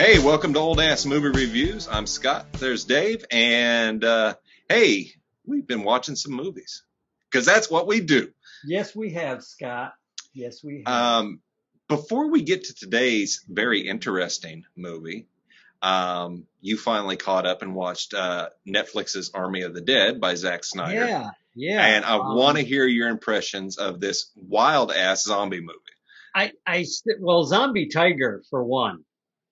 Hey, welcome to Old Ass Movie Reviews. I'm Scott. There's Dave. And hey, we've been watching some movies because that's what we do. Yes, we have, Scott. Yes, we have. Before we get to today's very interesting movie, you finally caught up and watched Netflix's Army of the Dead by Zack Snyder. Yeah. And I want to hear your impressions of this wild ass zombie movie. Well, Zombie Tiger for one.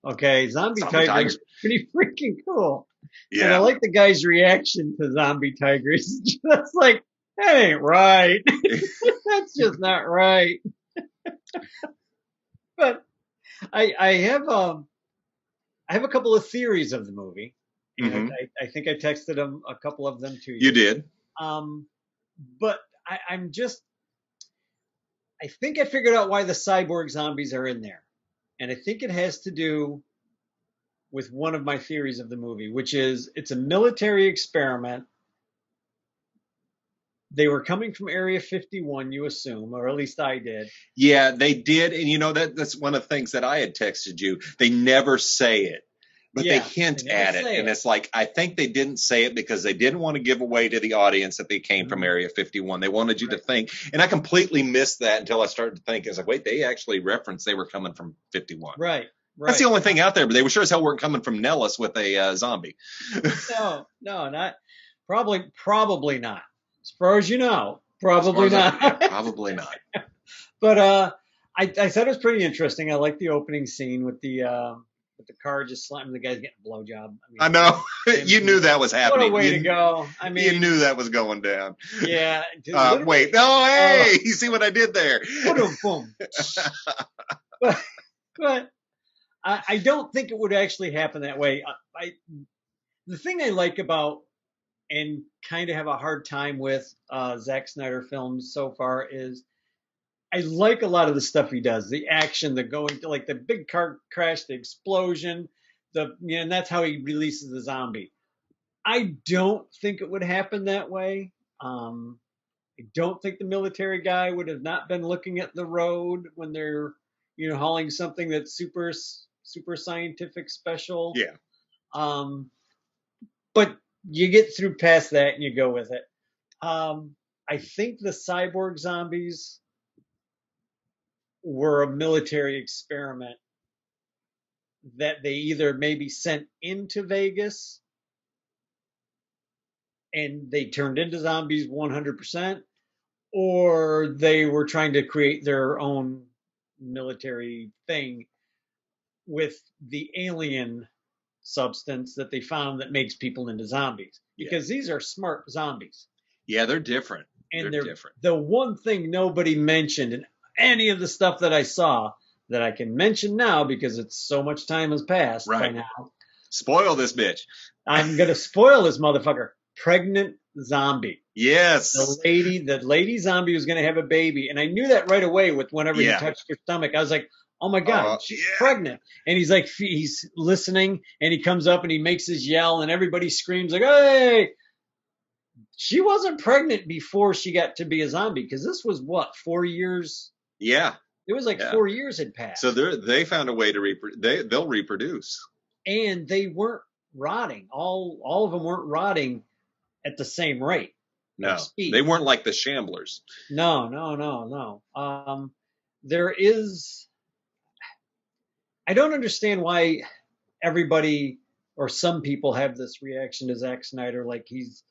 Okay, Zombie Tiger is pretty freaking cool. Yeah. And I like the guy's reaction to Zombie Tiger. It's just like, that ain't right. That's just not right. But I have a couple of theories of the movie. And Mm-hmm. I think I texted them a couple of them to you. You did. But I think I figured out why the cyborg zombies are in there. And I think it has to do with one of my theories of the movie, which is it's a military experiment. They were coming from Area 51, you assume, or at least I did. Yeah, they did. And you know, that's one of the things that I had texted you. They never say it, but they hint at it. And it's like, I think they didn't say it because they didn't want to give away to the audience that they came from Area 51. They wanted you to think. And I completely missed that until I started to think. I was like, wait, they actually referenced they were coming from 51. Right. That's the only thing out there, but they were sure as hell weren't coming from Nellis with a zombie. No, not probably not. As far as you know, probably not. Yeah, probably not. But I thought it was pretty interesting. I like the opening scene with the car just slamming the guy's getting a blowjob. I know. You knew that was happening. What a way to go. I mean, you knew that was going down. Yeah. Wait. Oh, hey, you see what I did there? Boom. But I don't think it would actually happen that way. The thing I like about and kind of have a hard time with Zack Snyder films so far is I like a lot of the stuff he does, the action, the going to like the big car crash, the explosion, and that's how he releases the zombie. I don't think it would happen that way. I don't think the military guy would have not been looking at the road when they're, hauling something that's super scientific special. Yeah. But you get through past that and you go with it. I think the cyborg zombies were a military experiment that they either maybe sent into Vegas and they turned into zombies 100%, or they were trying to create their own military thing with the alien substance that they found that makes people into zombies. Because these are smart zombies. Yeah, they're different. And they're different. The one thing nobody mentioned in any of the stuff that I saw that I can mention now because it's so much time has passed by now. Spoil this bitch. I'm going to spoil this motherfucker. Pregnant zombie. Yes. The lady zombie was going to have a baby. And I knew that right away with whenever he touched her stomach. I was like, oh my God, she's pregnant. And he's like, he's listening and he comes up and he makes his yell and everybody screams like, hey, she wasn't pregnant before she got to be a zombie. Because this was what, 4 years? Yeah. It was like 4 years had passed. So they found a way to they'll reproduce. And they weren't rotting. All of them weren't rotting at the same rate. No, they weren't like the Shamblers. No. There is. I don't understand why everybody or some people have this reaction to Zack Snyder, like he's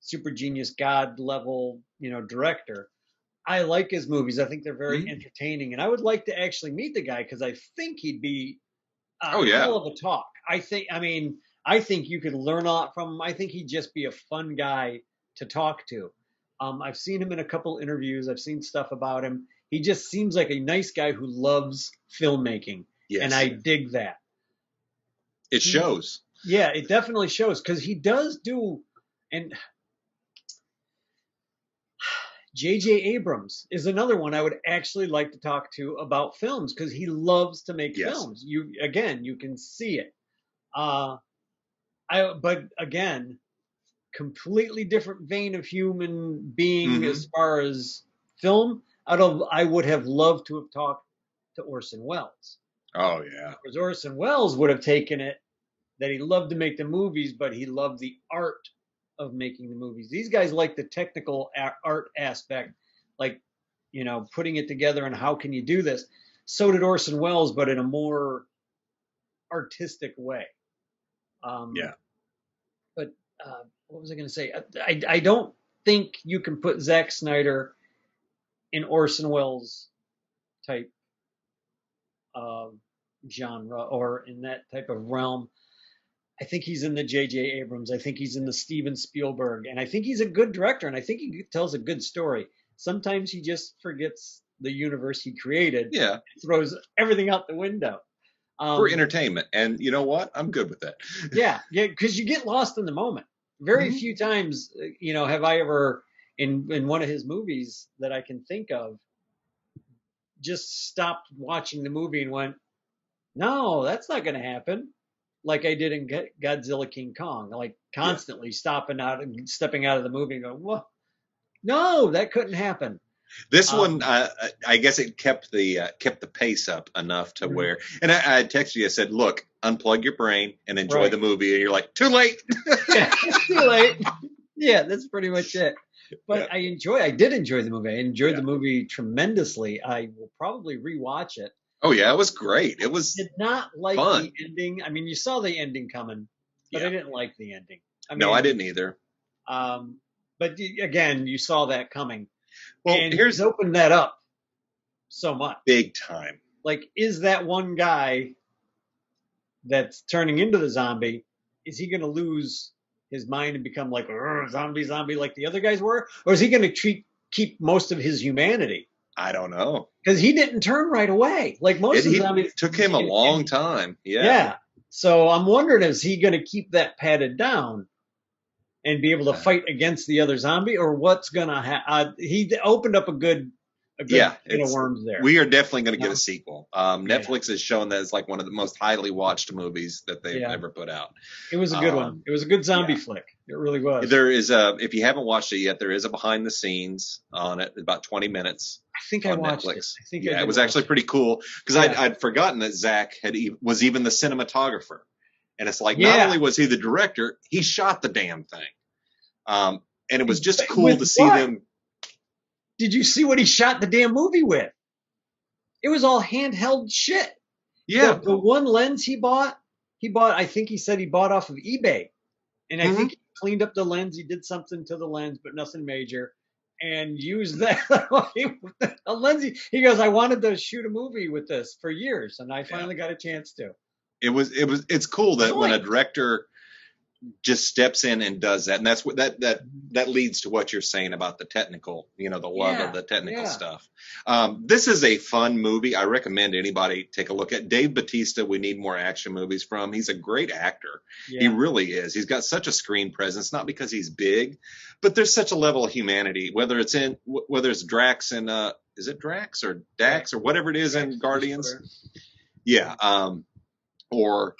super genius, God level, director. I like his movies. I think they're very entertaining, and I would like to actually meet the guy because I think he'd be a hell of a talk. I think you could learn a lot from him. I think he'd just be a fun guy to talk to. I've seen him in a couple interviews. I've seen stuff about him. He just seems like a nice guy who loves filmmaking. Yes. And I dig that. It shows. Yeah, it definitely shows because he does do. And J.J. Abrams is another one I would actually like to talk to about films because he loves to make films. You can see it. But again, completely different vein of human being as far as film. I would have loved to have talked to Orson Welles. Oh yeah. Whereas Orson Welles would have taken it that he loved to make the movies, but he loved the art of making the movies. These guys like the technical art aspect, like, putting it together and how can you do this. So did Orson Welles, but in a more artistic way. Yeah. But what was I going to say? I don't think you can put Zack Snyder in Orson Welles type genre or in that type of realm. I think he's in the J.J. Abrams. I think he's in the Steven Spielberg. And I think he's a good director, and I think he tells a good story. Sometimes he just forgets the universe he created. Yeah. Throws everything out the window. For entertainment. And you know what? I'm good with that. Yeah, because you get lost in the moment. Very few times, have I ever, in one of his movies that I can think of, just stopped watching the movie and went, no, that's not going to happen. Like I did in Godzilla King Kong, like constantly stepping out of the movie and going, whoa, no, that couldn't happen. This one, I guess it kept the pace up enough to where, and I texted you, I said, look, unplug your brain and enjoy the movie. And you're like, too late. Yeah, it's too late. Yeah, that's pretty much it. But I did enjoy the movie. I enjoyed the movie tremendously. I will probably rewatch it. Oh yeah, it was great. It was did not like fun. The ending. I mean, you saw the ending coming, but I didn't like the ending. No, I didn't either. But again, you saw that coming. Well, and he's opened that up so much. Big time. Like, is that one guy that's turning into the zombie, is he going to lose his mind and become like zombie like the other guys were? Or is he going to keep most of his humanity? I don't know. Because he didn't turn right away. Like most of the zombies. It took him a long time. Yeah. Yeah. So I'm wondering, is he going to keep that padded down and be able to fight against the other zombie, or what's going to happen? He opened up a good can of worms there. We are definitely going to get a sequel. Netflix has shown that it's like one of the most highly watched movies that they've ever put out. It was a good one. It was a good zombie flick. It really was. There is if you haven't watched it yet, there is a behind the scenes on it, about 20 minutes. I think I watched it. I think it was actually pretty cool because I'd forgotten that Zach was even the cinematographer. And it's like, not only was he the director, he shot the damn thing. And it was just cool to see them. Did you see what he shot the damn movie with? It was all handheld shit. Yeah. The one lens he bought, I think he said he bought off of eBay. And I think he cleaned up the lens. He did something to the lens, but nothing major. And used that a lens. He goes, I wanted to shoot a movie with this for years, and I finally got a chance to. It's cool that when a director just steps in and does that, and that's what that leads to what you're saying about the technical, the love of the technical stuff. This is a fun movie. I recommend anybody take a look at Dave Bautista. We need more action movies from. He's a great actor. He really is. He's got such a screen presence, not because he's big, but there's such a level of humanity. Whether it's Drax and is it Drax or Dax or whatever it is in Guardians? Yeah. Or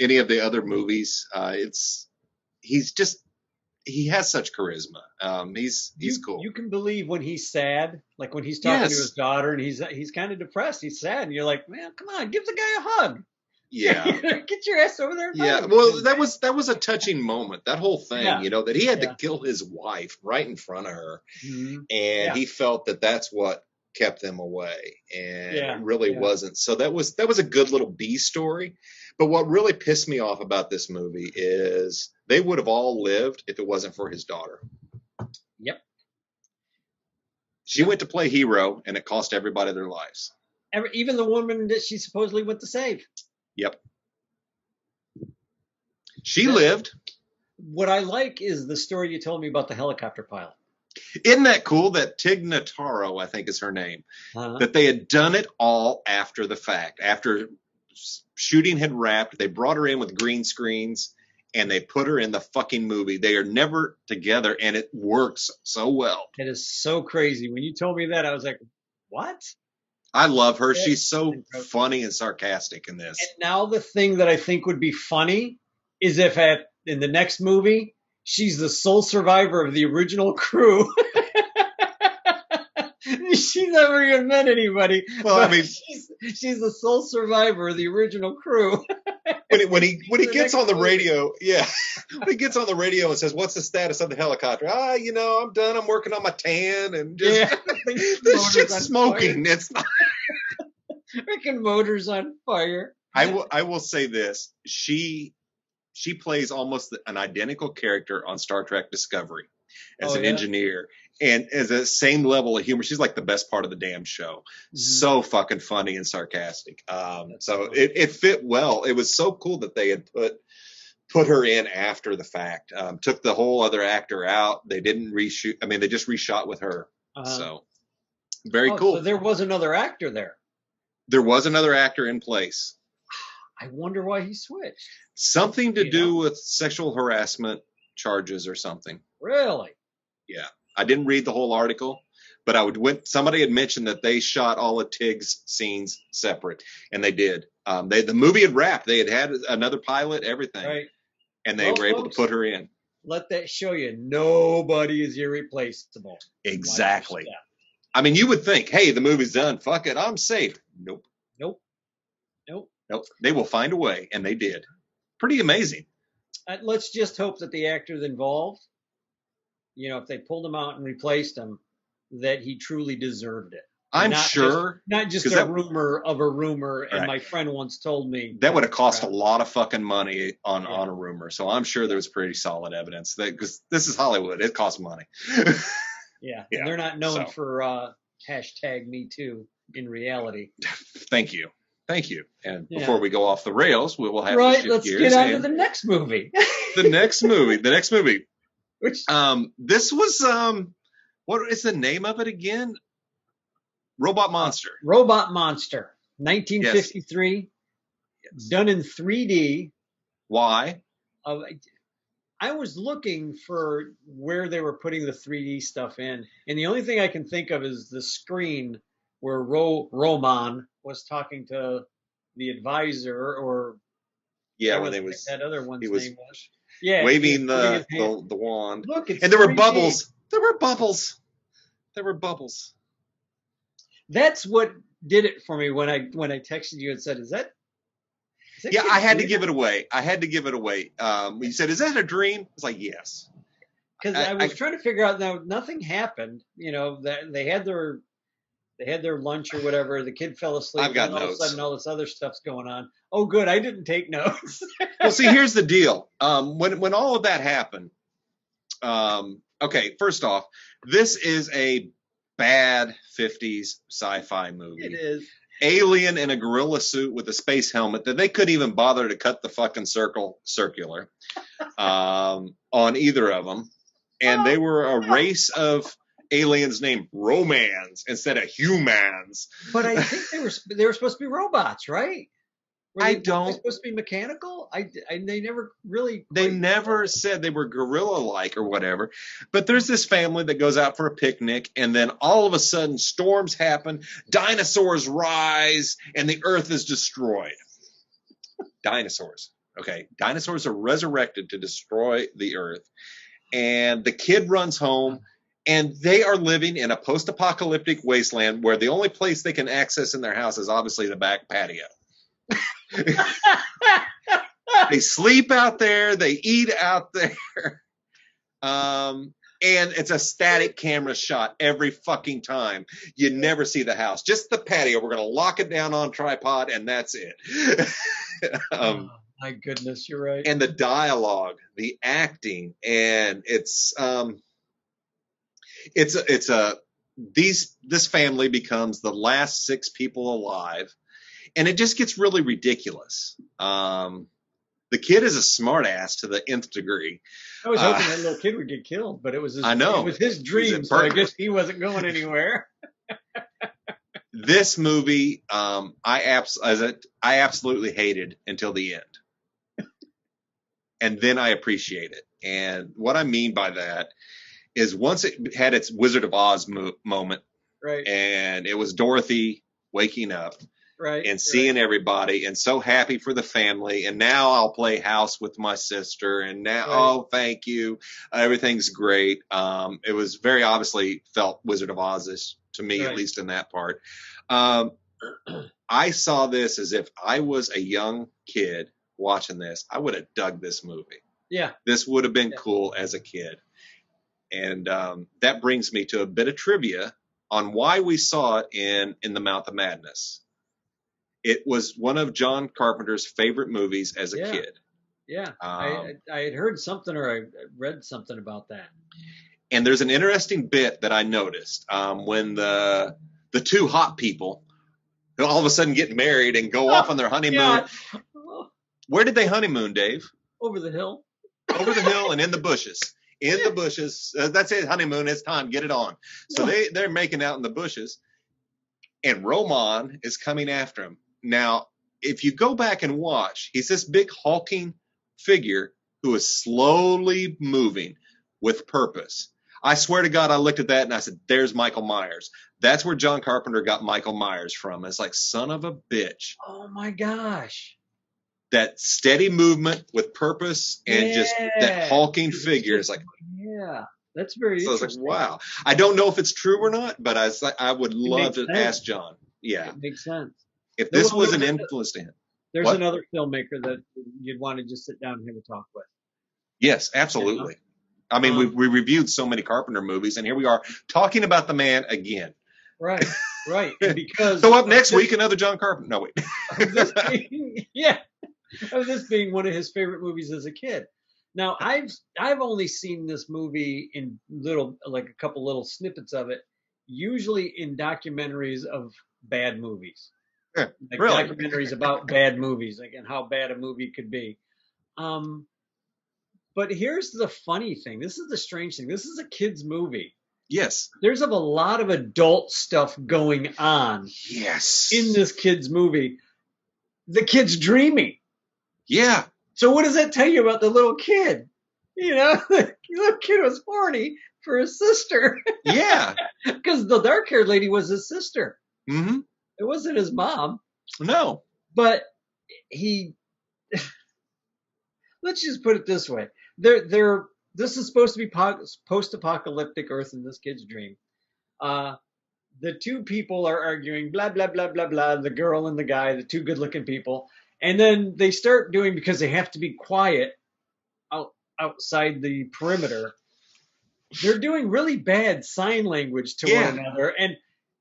any of the other movies. He has such charisma. He's cool. You can believe when he's sad, like when he's talking to his daughter and he's kind of depressed. He's sad, and you're like, man, come on, give the guy a hug. Yeah. Get your ass over there. Yeah. Well, that was a touching moment. That whole thing, that he had to kill his wife right in front of her, and he felt that that's what kept them away, and it really wasn't. So that was a good little B story. But what really pissed me off about this movie is they would have all lived if it wasn't for his daughter. Yep. She went to play hero, and it cost everybody their lives. Even the woman that she supposedly went to save. Yep. She lived. What I like is the story you told me about the helicopter pilot. Isn't that cool that Tig Notaro, I think is her name, that they had done it all after the fact. After shooting had wrapped, they brought her in with green screens, and they put her in the fucking movie. They are never together, and it works so well. It is so crazy. When you told me that, I was like, what? I love her. She's so funny and sarcastic in this. And now the thing that I think would be funny is if in the next movie, she's the sole survivor of the original crew. She's never even met anybody. Well, I mean, She's the sole survivor of the original crew. When he gets on the radio, when he gets on the radio and says, "What's the status of the helicopter?" I'm done. I'm working on my tan and just this shit's smoking. Fire. It's not. Freaking motors on fire. I will say this: she plays almost an identical character on Star Trek Discovery as an engineer, and as the same level of humor. She's like the best part of the damn show. Mm-hmm. So fucking funny and sarcastic. So it fit well. It was so cool that they had put her in after the fact. Took the whole other actor out. They didn't reshoot. I mean, they just reshot with her. So very cool. So there was another actor there. There was another actor in place. I wonder why he switched. Something to do with sexual harassment charges or something. Really? Yeah. I didn't read the whole article, but somebody had mentioned that they shot all of Tig's scenes separate, and they did. The movie had wrapped. They had another pilot, everything. Right. And they were able to put her in. Let that show you nobody is irreplaceable. Exactly. I mean, you would think, hey, the movie's done. Fuck it. I'm safe. Nope. They will find a way, and they did. Pretty amazing. Let's just hope that the actors involved, if they pulled him out and replaced him, that he truly deserved it. I'm sure. Not just a rumor of a rumor, and my friend once told me. That would have cost a lot of fucking money on a rumor. So I'm sure there was pretty solid evidence because this is Hollywood. It costs money. Yeah. And they're not known for #MeToo in reality. Thank you. And before we go off the rails, we will have to shift gears. Let's get on to the next movie. The next movie. Which this was what is the name of it again? Robot Monster. 1953. Yes. Done in 3D. Why? I was looking for where they were putting the 3D stuff in, and the only thing I can think of is the screen where Roman was talking to the advisor, or when they was that other one's name was. Yeah, waving the wand. Look, and there 3D. Were bubbles. There were bubbles. That's what did it for me when I texted you and said, "Is that?" Yeah, I had to give it away. You said, "Is that a dream?" I was like, "Yes." Because I was trying to figure out. Now, nothing happened. That they had their lunch or whatever. The kid fell asleep. I've got and notes. All of a sudden, all this other stuff's going on. Oh, good. I didn't take notes. Well, see, here's the deal. When all of that happened, okay, first off, this is a bad 50s sci-fi movie. It is. Alien in a gorilla suit with a space helmet that they couldn't even bother to cut the fucking circular on either of them. And they were a race of aliens named Romans instead of humans. But I think they were supposed to be robots, right? Were they supposed to be mechanical? They never really. They never said they were gorilla-like or whatever. But there's this family that goes out for a picnic, and then all of a sudden storms happen, dinosaurs rise, and the Earth is destroyed. Dinosaurs. Okay, dinosaurs are resurrected to destroy the Earth, and the kid runs home. And they are living in a post-apocalyptic wasteland where the only place they can access in their house is obviously the back patio. They sleep out there. They eat out there. And it's a static camera shot every fucking time. You never see the house. Just the patio. We're going to lock it down on tripod, and that's it. My goodness, you're right. And the dialogue, the acting, and this family becomes the last 6 people alive, and it just gets really ridiculous. The kid is a smart ass to the nth degree. I was hoping that little kid would get killed, but it was his dream, so I guess he wasn't going anywhere. This movie, I absolutely hated until the end, and then I appreciate it. And what I mean by that is once it had its Wizard of Oz moment, right, and it was Dorothy waking up, right, and seeing everybody, and so happy for the family, and now I'll play house with my sister, and now, oh, thank you, everything's great. It was very obviously felt Wizard of Oz-ish to me, at least in that part. I saw this as if I was a young kid watching this. I would have dug this movie. Yeah. This would have been cool as a kid. And that brings me to a bit of trivia on why we saw it in The Mouth of Madness. It was one of John Carpenter's favorite movies as a kid. Yeah, I had heard something or I read something about that. And there's an interesting bit that I noticed when the two hot people all of a sudden get married and go off on their honeymoon. Where did they honeymoon, Dave? Over the hill. Over the hill and in the bushes. In the bushes. That's it, honeymoon. It's time. Get it on. So they're making out in the bushes. And Roman is coming after him. Now, if you go back and watch, he's this big hulking figure who is slowly moving with purpose. I swear to God, I looked at that and I said, there's Michael Myers. That's where John Carpenter got Michael Myers from. It's like, son of a bitch. Oh, my gosh. That steady movement with purpose and just that hulking figure is like, yeah, that's very interesting. I was like, wow. I don't know if it's true or not, but I would love to ask John. Yeah. It makes sense. If this was an influence to him. There's another filmmaker that you'd want to just sit down and have a talk with. Yes, absolutely. I mean, we reviewed so many Carpenter movies, and here we are talking about the man again. Right. And because so up next week, another John Carpenter. No, wait. Of this being one of his favorite movies as a kid. Now, I've only seen this movie in a couple little snippets of it, usually in documentaries of bad movies. Yeah, like documentaries about bad movies, like and how bad a movie could be. But here's the funny thing. This is the strange thing. This is a kid's movie. Yes. There's a lot of adult stuff going on. Yes. In this kid's movie. The kid's dreaming. Yeah. So what does that tell you about the little kid? You know, the little kid was horny for his sister. Yeah. Because the dark-haired lady was his sister. Mm-hmm. It wasn't his mom. No. But let's just put it this way. This is supposed to be post-apocalyptic Earth in this kid's dream. The two people are arguing, blah, blah, blah, blah, blah, the girl and the guy, the two good-looking people. And then they start doing, because they have to be quiet outside the perimeter, they're doing really bad sign language to one another. And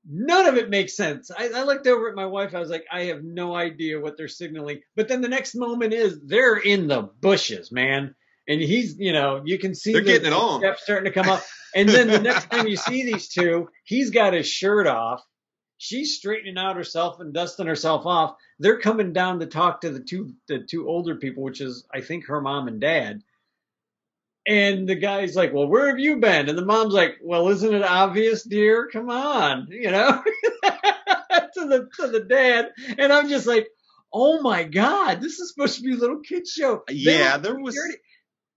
none of it makes sense. I looked over at my wife. I was like, I have no idea what they're signaling. But then the next moment is they're in the bushes, man. And he's, you can see they're getting it on. Steps starting to come up. And then the next time you see these two, he's got his shirt off. She's straightening out herself and dusting herself off. They're coming down to talk to the two older people, which is, I think, her mom and dad. And the guy's like, well, where have you been? And the mom's like, well, isn't it obvious, dear? Come on, to the dad. And I'm just like, oh my God, this is supposed to be a little kid show. There was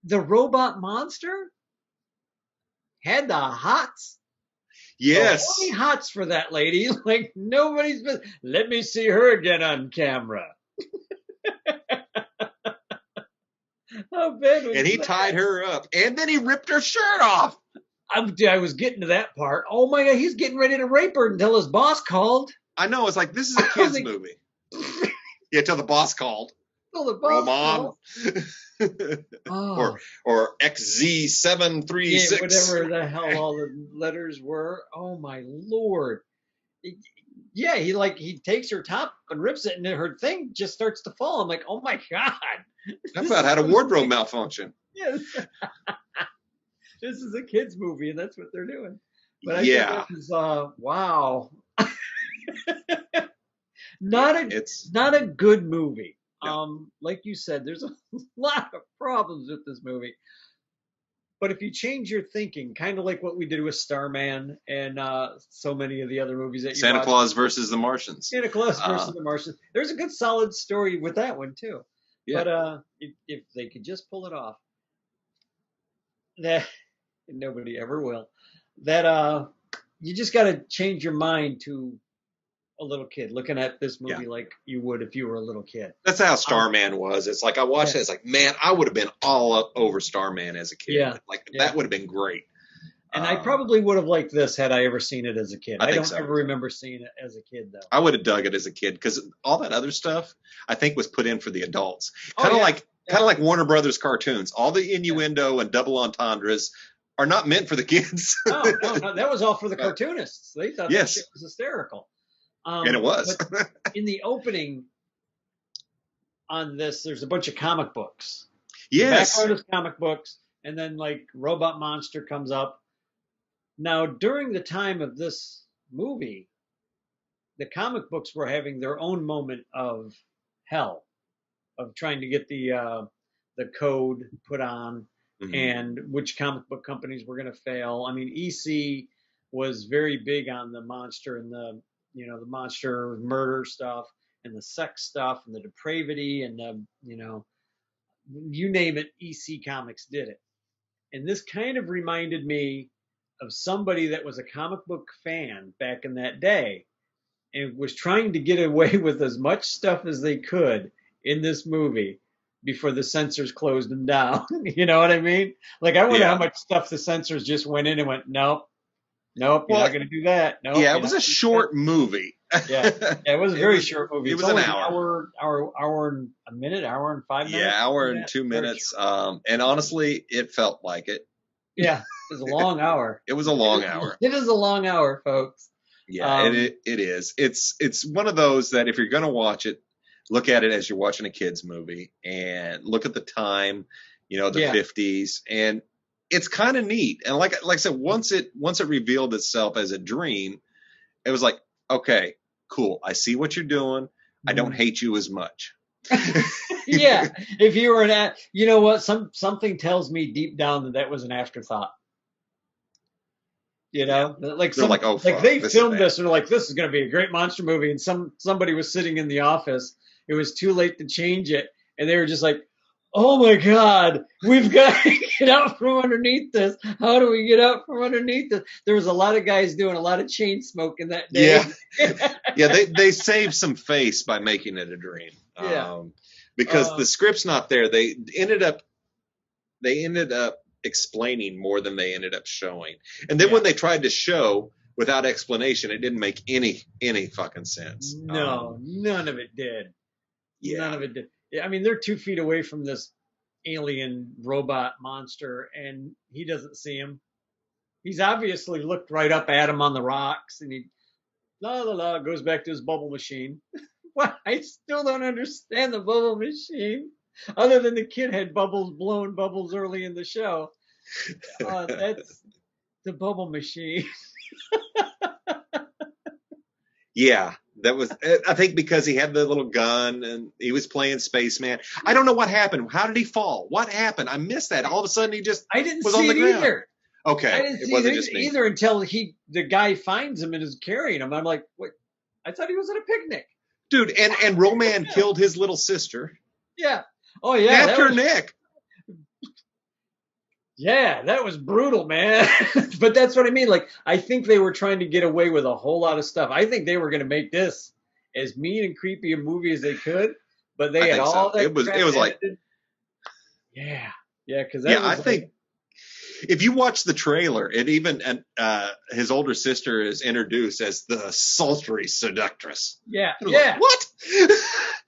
the robot monster had the hots. Yes. So many hots for that lady. Like nobody's been. Let me see her again on camera. How bad was And he tied her up, and then he ripped her shirt off. I was getting to that part. Oh my God, he's getting ready to rape her until his boss called. I know. It's like, this is a kid's movie. Yeah, till the boss called. Till the boss called. Or XZ736. Yeah, whatever the hell all the letters were. Oh my Lord. Yeah, he takes her top and rips it, and her thing just starts to fall. I'm like, oh my God. I about had a wardrobe malfunction. Yes. This is a kid's movie, and that's what they're doing. But I think this is, wow. Not a good movie. No. Like you said, there's a lot of problems with this movie. But if you change your thinking, kind of like what we did with Starman and so many of the other movies that you Santa Claus versus the Martians. Santa Claus versus the Martians. There's a good solid story with that one too. Yeah. But if they could just pull it off, that nobody ever will. That you just got to change your mind to a little kid looking at this movie like you would if you were a little kid. That's how Starman was. It's like I watched it. It's like, man, I would have been all up over Starman as a kid. Yeah. That would have been great. And I probably would have liked this had I ever seen it as a kid. I don't so. ever remember seeing it as a kid, though. I would have dug it as a kid because all that other stuff I think was put in for the adults. Kind of like Warner Brothers cartoons. All the innuendo and double entendres are not meant for the kids. No, that was all for the cartoonists. They thought that shit was hysterical. And it was. But in the opening on this, there's a bunch of comic books. Yes. The background is comic books, and then like Robot Monster comes up. Now, during the time of this movie, the comic books were having their own moment of hell, of trying to get the code put on, and which comic book companies were going to fail. I mean, EC was very big on the monster and the monster murder stuff and the sex stuff and the depravity and the you name it, EC Comics did it. And this kind of reminded me of somebody that was a comic book fan back in that day and was trying to get away with as much stuff as they could in this movie before the censors closed them down. You know what I mean? Like, I wonder how much stuff the censors just went in and went, nope, you're not going to do that. Nope, yeah, it was a short movie. It was a very short movie. It was an hour and a minute, hour and 5 minutes. Yeah, hour and 2 minutes. And honestly, it felt like it. Yeah, it was a long hour. It was a long hour. It is a long hour, folks. Yeah, it is. It's one of those that if you're going to watch it, look at it as you're watching a kid's movie and look at the time, the 50s, and it's kind of neat. And like I said, once it revealed itself as a dream, it was like, okay, cool. I see what you're doing. I don't hate you as much. Yeah. If you were you know what? Something tells me deep down that was an afterthought. Like they filmed this and they're like, this is going to be a great monster movie. And somebody was sitting in the office. It was too late to change it. And they were just like, oh my God, we've got to get out from underneath this. How do we get out from underneath this? There was a lot of guys doing a lot of chain smoking that day. Yeah. They saved some face by making it a dream. Because the script's not there. They ended up explaining more than they ended up showing. And then when they tried to show without explanation, it didn't make any fucking sense. No, none of it did. Yeah. None of it did. I mean, they're 2 feet away from this alien robot monster, and he doesn't see him. He's obviously looked right up at him on the rocks, and he goes back to his bubble machine. What? I still don't understand the bubble machine, other than the kid had blowing bubbles early in the show. That's the bubble machine. Yeah. That was, I think, because he had the little gun and he was playing spaceman. I don't know what happened. How did he fall? What happened? I missed that. All of a sudden, he just I didn't was see on the it ground. either. Okay, I didn't see it either until the guy finds him and is carrying him. I'm like, wait, I thought he was at a picnic, dude. And Roman killed his little sister. Yeah. Oh yeah. Snapped her neck. Yeah, that was brutal, man. But that's what I mean. Like, I think they were trying to get away with a whole lot of stuff. I think they were going to make this as mean and creepy a movie as they could, but they had all that. It was like, yeah, because I think if you watch the trailer, it even his older sister is introduced as the sultry seductress. Yeah. Like, what?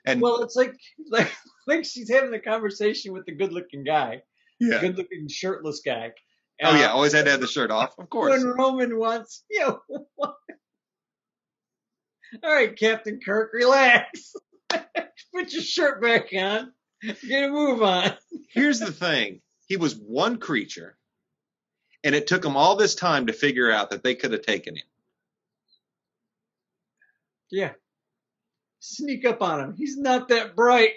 And well, it's like she's having a conversation with the good-looking guy. Yeah. Good-looking shirtless guy. Always had to have the shirt off, of course. When Roman wants, all right, Captain Kirk, relax. Put your shirt back on. Get a move on. Here's the thing. He was one creature, and it took him all this time to figure out that they could have taken him. Yeah. Sneak up on him. He's not that bright.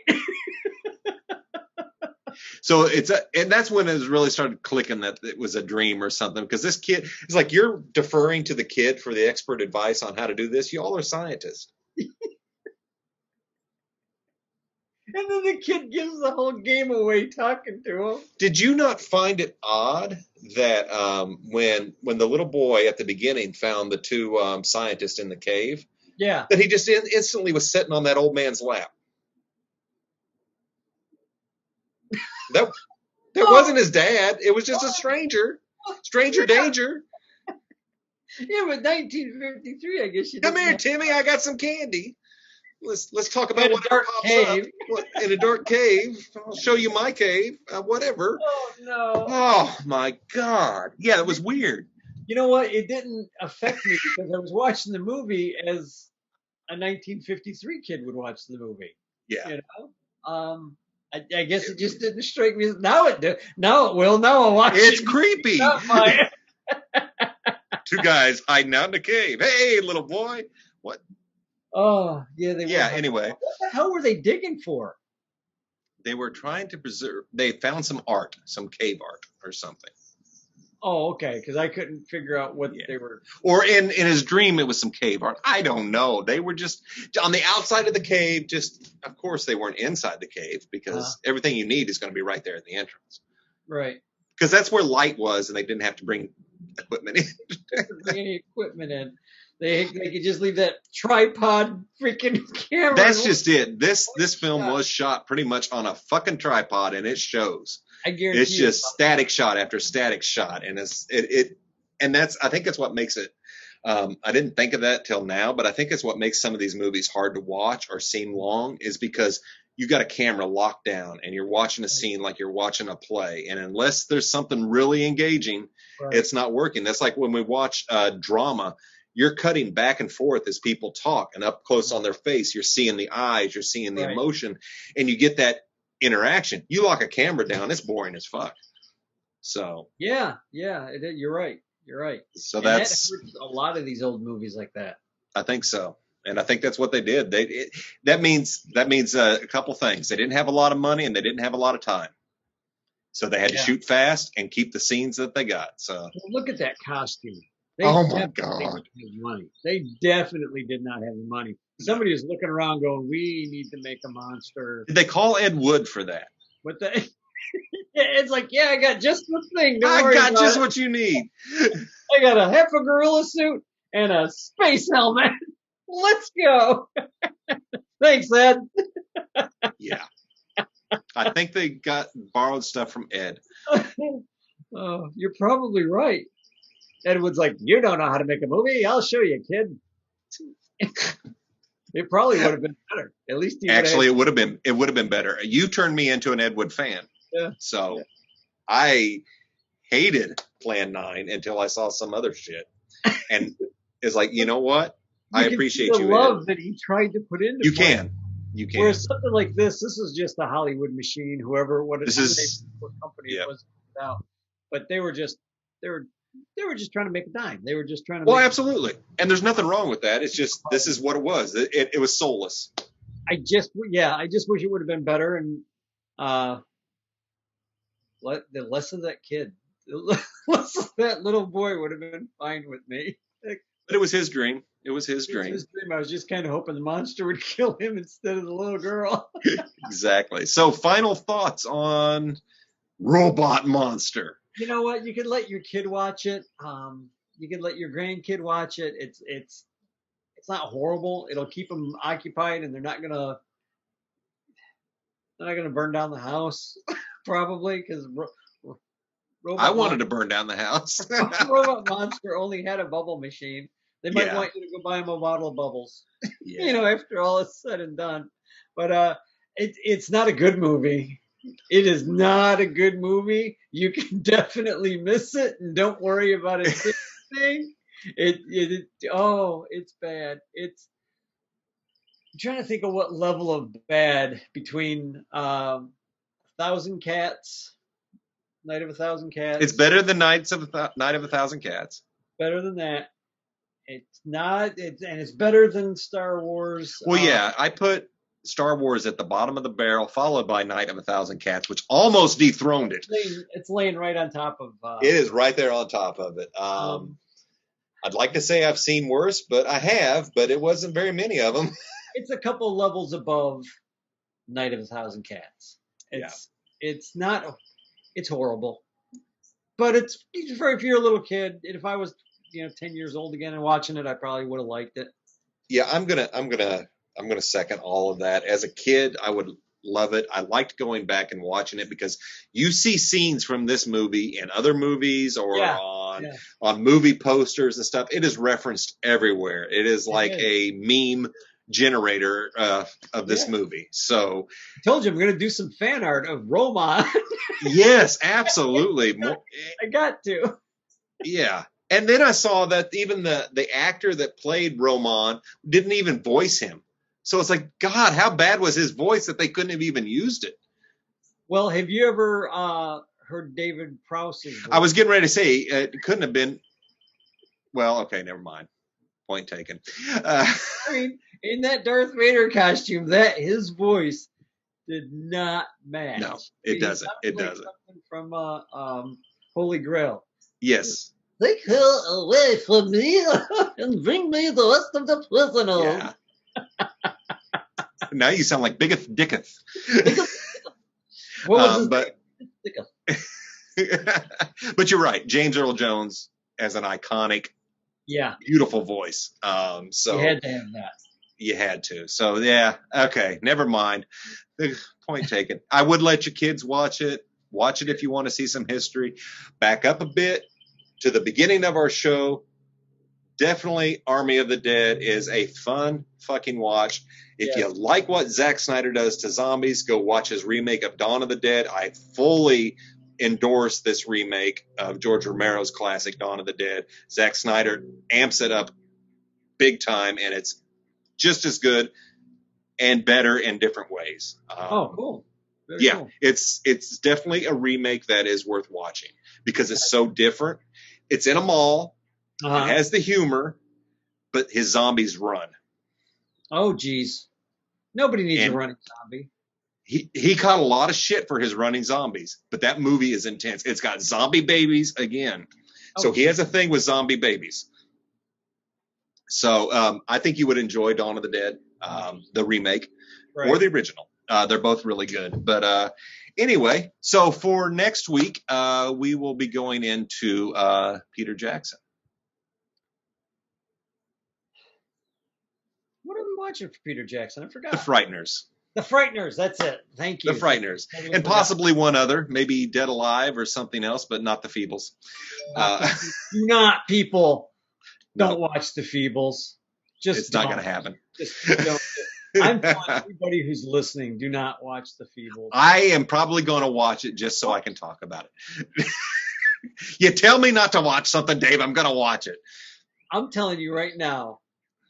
So and that's when it really started clicking that it was a dream or something. Because this kid, it's like you're deferring to the kid for the expert advice on how to do this. You all are scientists. And then the kid gives the whole game away talking to him. Did you not find it odd that when the little boy at the beginning found the 2 scientists in the cave, that he just instantly was sitting on that old man's lap? That wasn't his dad. It was just a stranger. Stranger danger. Yeah, but 1953, I guess you Come here, Timmy. I got some candy. Let's talk about whatever pops cave. up. In a dark cave. I'll show you my cave. Whatever. Oh, no. Oh, my God. Yeah, it was weird. You know what? It didn't affect me because I was watching the movie as a 1953 kid would watch the movie. Yeah. You know? I guess it just didn't strike me. Now it do. Now it will. Now I'll watch it. It's creepy. Two guys hiding out in a cave. Hey, little boy. What? Oh, yeah. Anyway. What the hell were they digging for? They were trying to preserve. They found some art, some cave art or something. Oh, okay. Because I couldn't figure out what they were. Or in his dream, it was some cave art. I don't know. They were just on the outside of the cave. Just, of course, they weren't inside the cave because everything you need is going to be right there at the entrance. Right. Because that's where light was, and they didn't have to bring equipment in. Bring any equipment in. They could just leave that tripod freaking camera. That's just it. This film was shot pretty much on a fucking tripod, and it shows. I guarantee it's just static shot after static shot, and I think that's what makes it. I didn't think of that till now, but I think it's what makes some of these movies hard to watch or seem long is because you got a camera locked down and you're watching a scene like you're watching a play, and unless there's something really engaging, it's not working. That's like when we watch drama. You're cutting back and forth as people talk, and up close on their face, you're seeing the eyes, you're seeing the emotion, and you get that interaction. You lock a camera down, it's boring as fuck. So yeah, you're right. So that hurts a lot of these old movies like that. I think so, and I think that's what they did. That means a couple things. They didn't have a lot of money, and they didn't have a lot of time, so they had to shoot fast and keep the scenes that they got. So look at that costume. Oh my God! They definitely did not have the money. Somebody was looking around, going, "We need to make a monster." Did they call Ed Wood for that? What the? It's like, yeah, I got just the thing. I got just what you need. I got a half a gorilla suit and a space helmet. Let's go. Thanks, Ed. Yeah, I think they borrowed stuff from Ed. Oh, you're probably right. Edward's like, you don't know how to make a movie. I'll show you, kid. It probably would have been better. At least it would have been. It would have been better. You turned me into an Ed Wood fan. Yeah. So I hated Plan 9 until I saw some other shit, and it's like, you know what? I appreciate the love that he tried to put into. You can. Whereas something like this is just a Hollywood machine. Whoever, what company it was out, but they were just trying to make a dime. They were just trying to. Well, absolutely, and there's nothing wrong with that. It's just this is what it was. It was soulless. I just wish it would have been better, and the less of that kid, the less of that little boy would have been fine with me. But it was his dream. It was his dream. I was just kind of hoping the monster would kill him instead of the little girl. Exactly. So, final thoughts on Robot Monster. You know what? You could let your kid watch it. You could let your grandkid watch it. It's not horrible. It'll keep them occupied, and they're not gonna burn down the house probably because I wanted to burn down the house. Robot Monster only had a bubble machine. They might want you to go buy him a bottle of bubbles. Yeah. After all is said and done. But it's not a good movie. It is not a good movie. You can definitely miss it, and don't worry about it. It's bad. I'm trying to think of what level of bad between 1,000 Cats, Night of 1,000 Cats. It's better than Night of 1,000 Cats. Better than that. It's not. And it's better than Star Wars. Well, yeah, I put Star Wars at the bottom of the barrel, followed by Night of 1,000 Cats, which almost dethroned it. It's laying right on top of. It is right there on top of it. I'd like to say I've seen worse, but I have, but it wasn't very many of them. It's a couple levels above Night of 1,000 Cats. It's not. It's horrible, but it's for if you're a little kid. If I was 10 years old again and watching it, I probably would have liked it. Yeah, I'm gonna second all of that. As a kid, I would love it. I liked going back and watching it because you see scenes from this movie in other movies or on movie posters and stuff. It is referenced everywhere. It is like a meme generator of this movie. So I told you I'm going to do some fan art of Roman. Yes, absolutely. I got to. Yeah. And then I saw that even the actor that played Roman didn't even voice him. So it's like, God, how bad was his voice that they couldn't have even used it? Well, have you ever heard David Prowse's voice? I was getting ready to say it couldn't have been. Well, okay, never mind. Point taken. I mean, in that Darth Vader costume, his voice did not match. No, it doesn't. It doesn't. Something from Holy Grail. Yes. Take her away from me and bring me the rest of the prisoners. Yeah. Now you sound like Biggeth Dicketh. What was But you're right. James Earl Jones has an iconic, beautiful voice. So you had to have that. You had to. So yeah. Okay. Never mind. Point taken. I would let your kids watch it. Watch it if you want to see some history. Back up a bit to the beginning of our show. Definitely Army of the Dead is a fun fucking watch. If you like what Zack Snyder does to zombies, go watch his remake of Dawn of the Dead. I fully endorse this remake of George Romero's classic Dawn of the Dead. Zack Snyder amps it up big time, and it's just as good and better in different ways. Cool. Very cool. It's definitely a remake that is worth watching because it's so different. It's in a mall. It has the humor, but his zombies run. Oh, geez. Nobody needs a running zombie. He caught a lot of shit for his running zombies, but that movie is intense. It's got zombie babies again. So he has a thing with zombie babies. So I think you would enjoy Dawn of the Dead, the remake, or the original. They're both really good. But anyway, so for next week, we will be going into Peter Jackson. What are we watching for Peter Jackson? I forgot. The Frighteners. The Frighteners. That's it. Thank you. The Frighteners. And possibly one other, maybe Dead Alive or something else, but not The Feebles. Do not, people. Don't watch The Feebles. It's not going to happen. Just don't. I'm telling everybody who's listening, do not watch The Feebles. I am probably going to watch it just so I can talk about it. You tell me not to watch something, Dave, I'm going to watch it. I'm telling you right now,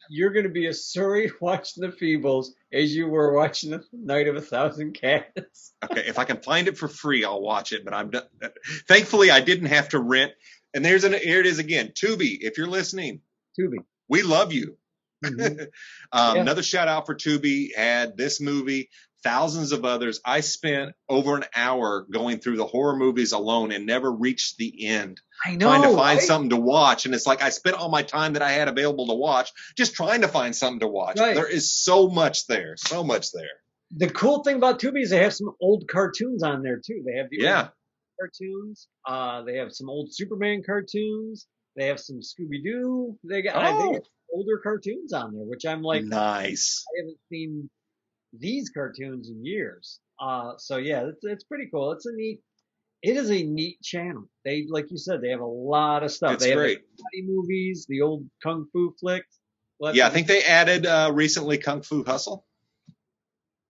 you're going to be as sorry watching The Feebles as you were watching The Night of a Thousand Cats. Okay, if I can find it for free, I'll watch it. But I'm done. Thankfully, I didn't have to rent. And here it is again. Tubi, if you're listening. Tubi. We love you. Mm-hmm. Another shout out for Tubi. Had this movie, thousands of others. I spent over an hour going through the horror movies alone and never reached the end. I know, trying to find something to watch. And it's like I spent all my time that I had available to watch just trying to find something to watch. Right. There is so much there. So much there. The cool thing about Tubi is they have some old cartoons on there, too. They have the old cartoons. They have some old Superman cartoons. They have some Scooby-Doo. They got older cartoons on there, which I'm like, nice. I haven't seen these cartoons in years. So yeah, it's pretty cool. It is a neat channel. They, like you said, they have a lot of stuff. It's great. The funny movies, the old kung fu flicks. I think they added recently Kung Fu Hustle.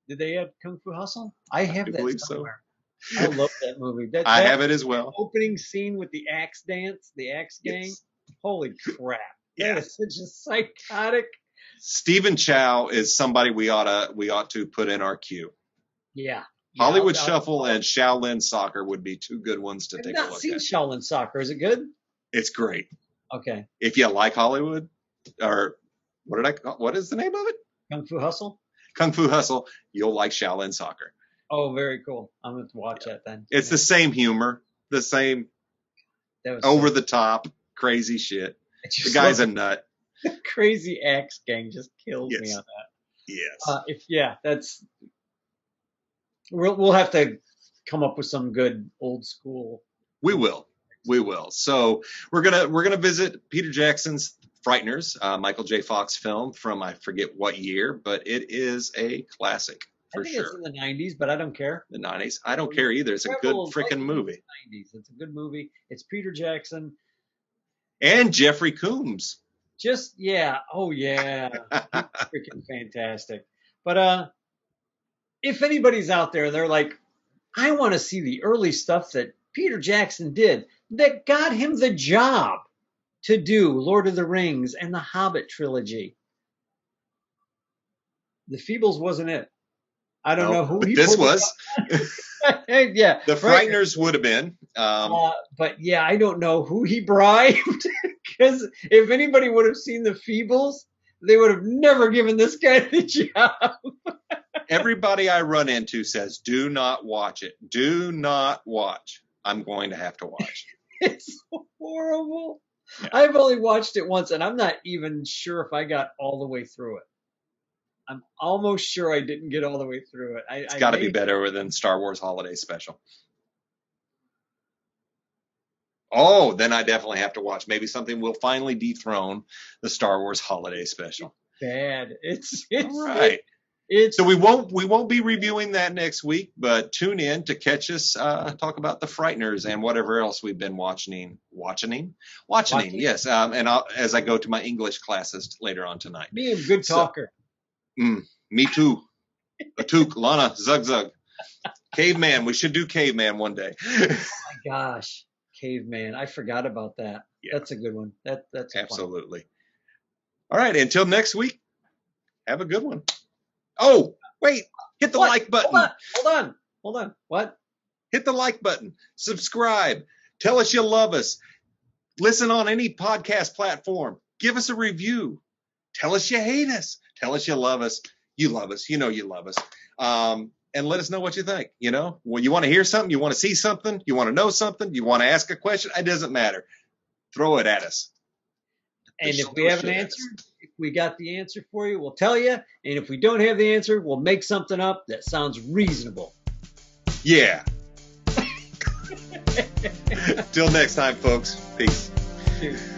Did they add Kung Fu Hustle? I have that somewhere. So. I love that movie. I have it as well. Opening scene with the axe dance, the axe gang. Yes. Holy crap! That is such a psychotic. Stephen Chow is somebody we ought to put in our queue. Yeah. Hollywood Shuffle and Shaolin Soccer would be two good ones to take a look at. I've not seen Shaolin Soccer. Is it good? It's great. Okay. If you like Hollywood, or what is the name of it? Kung Fu Hustle. Kung Fu Hustle. You'll like Shaolin Soccer. Oh, very cool. I'm going to watch that then. It's the same humor, the same over the top, crazy shit. The guy's a nut. The crazy axe gang just kills me on that. Yes. We'll have to come up with some good old school. We will. So we're gonna visit Peter Jackson's Frighteners, Michael J. Fox film from I forget what year, but it is a classic. for think sure. it's in the 90s, but I don't care. The 90s. I don't care either. It's a good freaking movie. 90s. It's a good movie. It's Peter Jackson. And Jeffrey Combs. Oh yeah. He's freaking fantastic. But if anybody's out there, they're like, I want to see the early stuff that Peter Jackson did that got him the job to do Lord of the Rings and the Hobbit trilogy. The Feebles wasn't it. I don't know who this was. Yeah. The Frighteners would have been. But yeah, I don't know who he bribed, because if anybody would have seen the Feebles, they would have never given this guy the job. Everybody I run into says, do not watch it. Do not watch. I'm going to have to watch. It's horrible. Yeah. I've only watched it once, and I'm not even sure if I got all the way through it. I'm almost sure I didn't get all the way through it. It's got to be better than Star Wars Holiday Special. Oh, then I definitely have to watch. Maybe something will finally dethrone the Star Wars Holiday Special. Bad. It's all right. So we won't be reviewing that next week, but tune in to catch us talk about the Frighteners and whatever else we've been watching. Yes. And as I go to my English classes later on tonight. Be a good talker. Me too. Atuk, Lana, Zug Zug. Caveman. We should do Caveman one day. Oh my gosh. Caveman. I forgot about that. Yeah. That's a good one. That's absolutely. All right. Until next week, have a good one. Oh, wait. Hit the like button. Hold on. What? Hit the like button. Subscribe. Tell us you love us. Listen on any podcast platform. Give us a review. Tell us you hate us. Tell us you love us. You love us. You know you love us. And let us know what you think. You know, when you want to hear something, you want to see something, you want to know something, you want to ask a question, it doesn't matter. Throw it at us. And if we have an answer, if we got the answer for you, we'll tell you. And if we don't have the answer, we'll make something up that sounds reasonable. Yeah. Till next time, folks. Peace. Cheers.